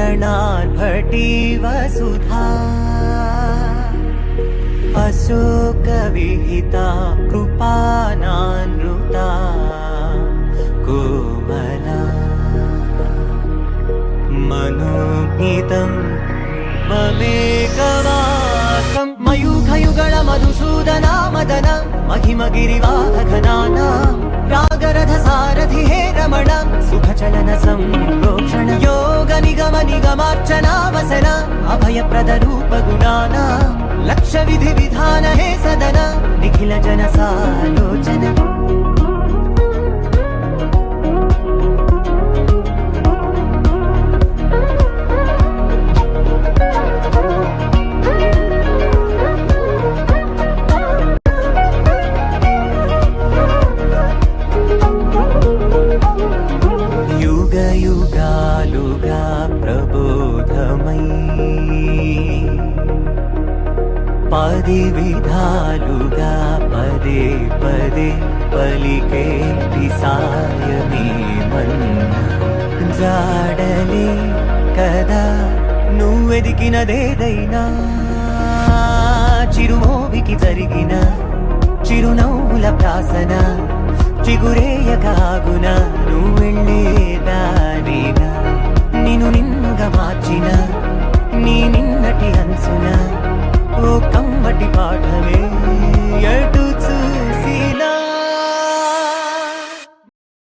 चरणार्भटी वसुधा अशोकविहिता कृपानानृता कोमला मनोज्ञितं ममेकवासं मयूखयुगल मधुसूदना मदन महिमगिरिवाहघनाना रागरथ सारथि हे रमण सुखचलन संप्रोक्षण योग निगम निगमार्चना वसन अभयप्रद रूप गुणाना लक्ष्य विधि विधान हे सदन निखिल जन सालोचन युग युगालुगा प्रबोधमयी पदि विधालुगा पदे पदे पलिकेటి సాయమే మన్న జాడలే కదా నువ్వెదికినదేదైనా చిరుమోవికి జరిగిన చిరునవ్వుల ప్రాసన చిగురేయకాగున నువ్వెళ్ళే